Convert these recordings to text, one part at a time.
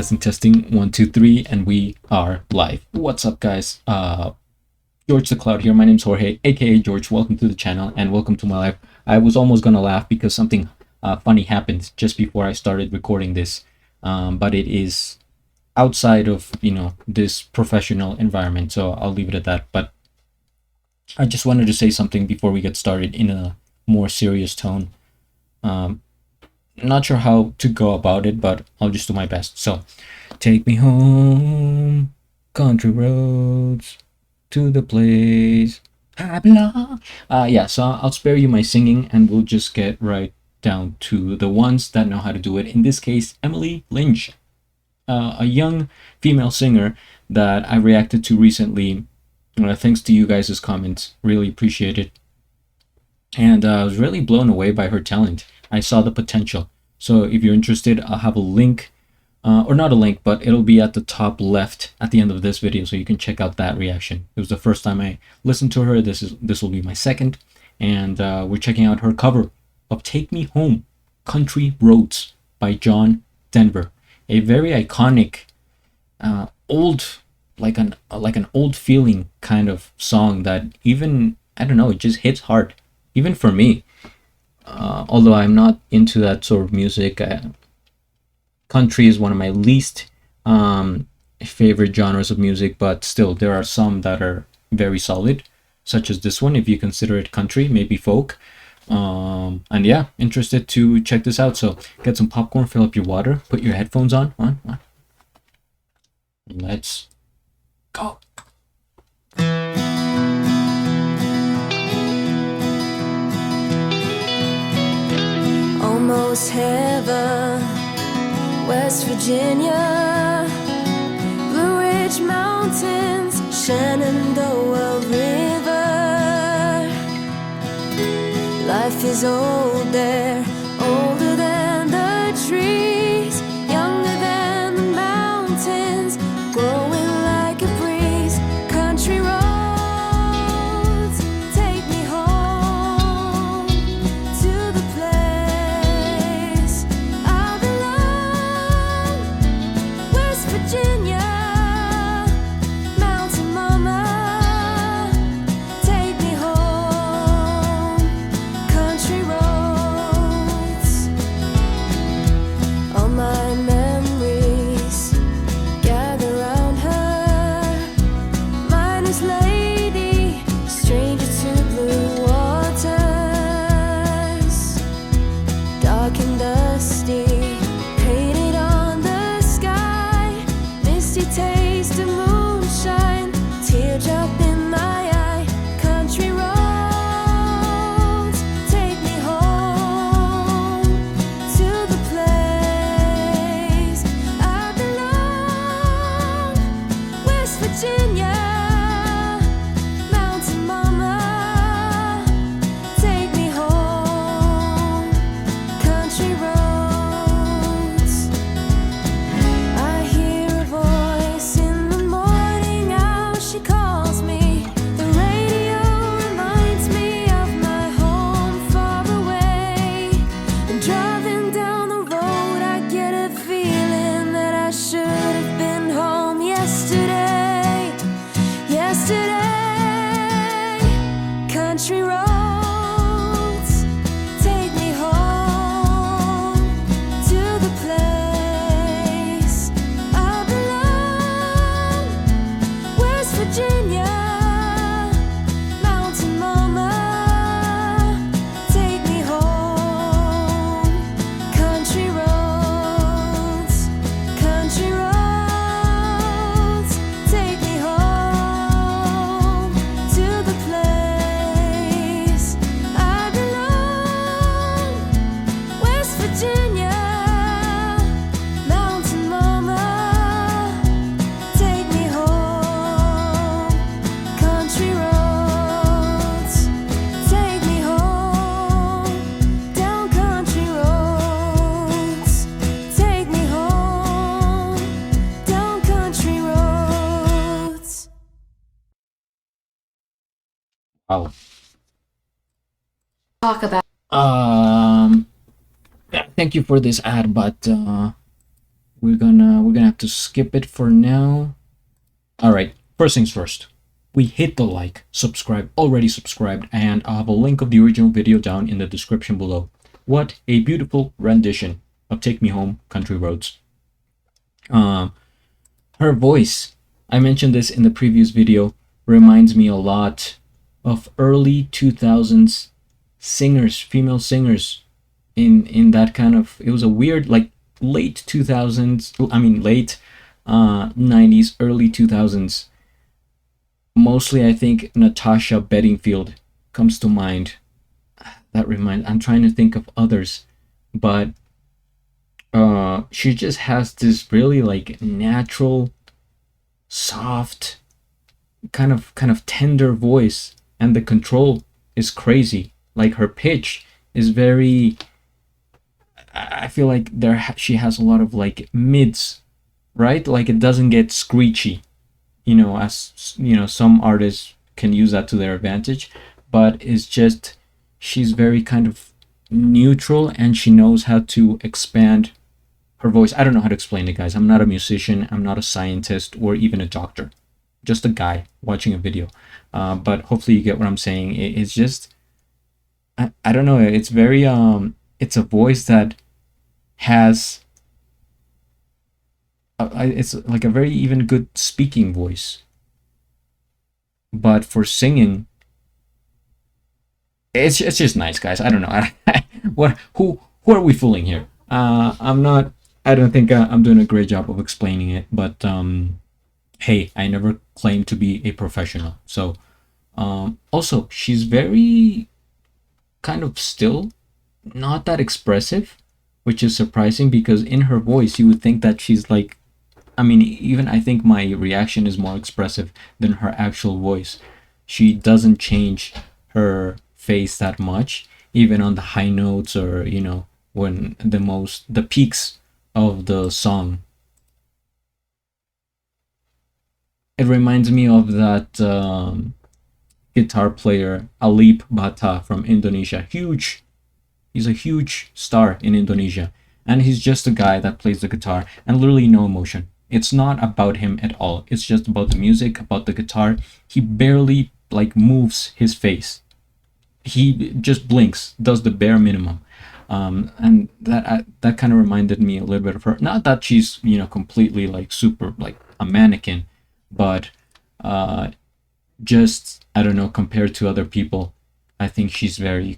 testing. 1, 2, 3, and we are live. What's up, guys? George the Cloud here. My name's Jorge, aka George. Welcome to the channel and welcome to my life. I was almost gonna laugh because something funny happened just before I started recording this, but it is outside of this professional environment, so I'll leave it at that. But I just wanted to say something before we get started in a more serious tone. Not sure how to go about it, but I'll just do my best. So, take me home, country roads, to the place I belong. Yeah, so I'll spare you my singing and we'll just get right down to the ones that know how to do it. In this case, Emily Linge, a young female singer that I reacted to recently. Thanks to you guys' comments, really appreciate it. And I was really blown away by her talent. I saw the potential. So if you're interested, I'll have a link, or not a link, but it'll be at the top left at the end of this video, so you can check out that reaction. It was the first time I listened to her. This will be my second, and we're checking out her cover of "Take Me Home, Country Roads" by John Denver. A very iconic, old, like an old feeling kind of song that even, I don't know, it just hits hard. Even for me, although I'm not into that sort of music, country is one of my least favorite genres of music, but still there are some that are very solid, such as this one, if you consider it country, maybe folk. And yeah, interested to check this out. So get some popcorn, fill up your water, put your headphones on. Let's go. Almost heaven, West Virginia, Blue Ridge Mountains, Shenandoah River. Life is old there, older than the trees, younger than the mountains, growing like a breeze. Country roads, take me home to the place I belong. West Virginia, mountain mama, take me home. Country roads, all my memories gather round her. Miner's lady, stranger to blue waters, dark and dusty, painted on the sky. Misty taste of moonshine, teardrop in my eye. Country roads, take me home to the place I belong. West Virginia, mountain mama, take me home. Country roads, I hear a voice in the morning, how she calls me. The radio reminds me of my home far away. And driving down the road, I get a feeling that I should have been home yesterday. Country roads, take me home to the place I belong. West Virginia, mountain mama, take me home. Country roads, take me home to the place I belong. West Virginia, mountain mama, take me home. Country roads, take me home. Down country roads, take me home. Down country roads. Wow. Talk about. Yeah, thank you for this ad, but we're gonna have to skip it for now. All right, first things first. We hit the like, subscribe, already subscribed, and I'll have a link of the original video down in the description below. What a beautiful rendition of Take Me Home, Country Roads. Um, her voice, I mentioned this in the previous video, reminds me a lot of early 2000s singers, female singers, in that kind of, it was a weird, like, late 2000s, I mean late 90s, early 2000s. Mostly I think Natasha Bedingfield comes to mind. I'm trying to think of others, but she just has this really like natural, soft, kind of tender voice, and the control is crazy. Like her pitch is very, I feel like she has a lot of like mids, right? Like it doesn't get screechy, as some artists can use that to their advantage, but it's just she's very kind of neutral, and she knows how to expand her voice. I don't know how to explain it, guys. I'm not a musician, I'm not a scientist, or even a doctor, just a guy watching a video. But hopefully you get what I'm saying. It's just, I don't know, it's very it's a voice that has it's like a very even good speaking voice, but for singing, it's just nice, guys. I don't know. What who are we fooling here? I'm not. I don't think I'm doing a great job of explaining it, but hey, I never claimed to be a professional. So also, she's very kind of still, not that expressive, which is surprising because in her voice you would think that she's like, I mean, even I think my reaction is more expressive than her actual voice. She doesn't change her face that much, even on the high notes, or when the peaks of the song. It reminds me of that guitar player Alip Bata from Indonesia. He's a huge star in Indonesia, and he's just a guy that plays the guitar and literally no emotion. It's not about him at all. It's just about the music, about the guitar. He barely like moves his face. He just blinks, does the bare minimum. And that kind of reminded me a little bit of her. Not that she's completely like super like a mannequin, but just, I don't know, compared to other people, I think she's very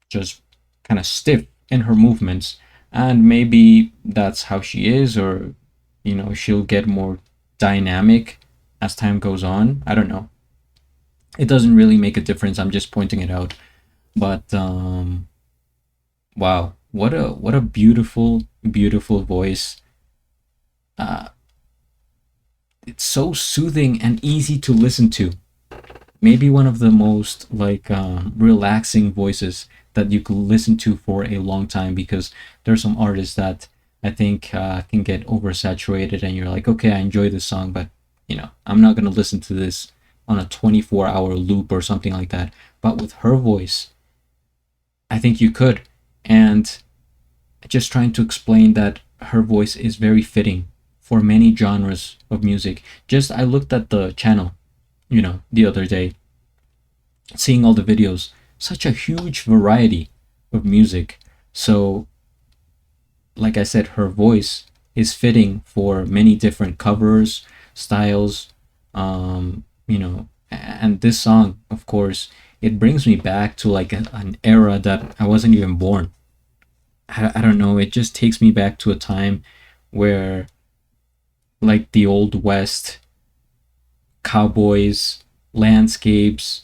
just kind of stiff in her movements, and maybe that's how she is, or she'll get more dynamic as time goes on. I don't know. It doesn't really make a difference. I'm just pointing it out. But wow, what a beautiful voice. It's so soothing and easy to listen to. Maybe one of the most like relaxing voices that you could listen to for a long time, because there's some artists that I think can get oversaturated, and you're like, okay, I enjoy this song, but I'm not gonna listen to this on a 24-hour loop or something like that. But with her voice, I think you could. And just trying to explain that her voice is very fitting for many genres of music. Just, I looked at the channel, the other day, seeing all the videos, such a huge variety of music. So, like I said, her voice is fitting for many different covers, styles, and this song, of course, it brings me back to like an era that I wasn't even born. I don't know, it just takes me back to a time where, like, the old west, cowboys, landscapes,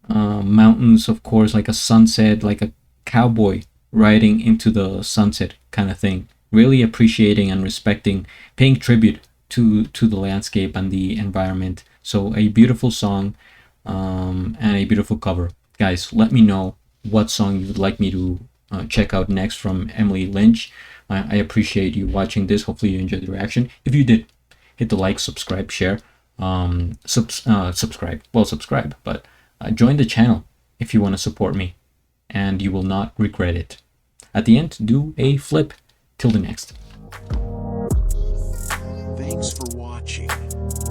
mountains, of course, like a sunset, like a cowboy riding into the sunset kind of thing. Really appreciating and respecting, paying tribute to the landscape and the environment. So a beautiful song, and a beautiful cover. Guys, let me know what song you would like me to check out next from Emily Linge. I appreciate you watching this. Hopefully you enjoyed the reaction. If you did, hit the like, subscribe, share, subscribe. Well, subscribe, but join the channel if you want to support me, and you will not regret it. At the end, do a flip. Till the next. Thanks for watching.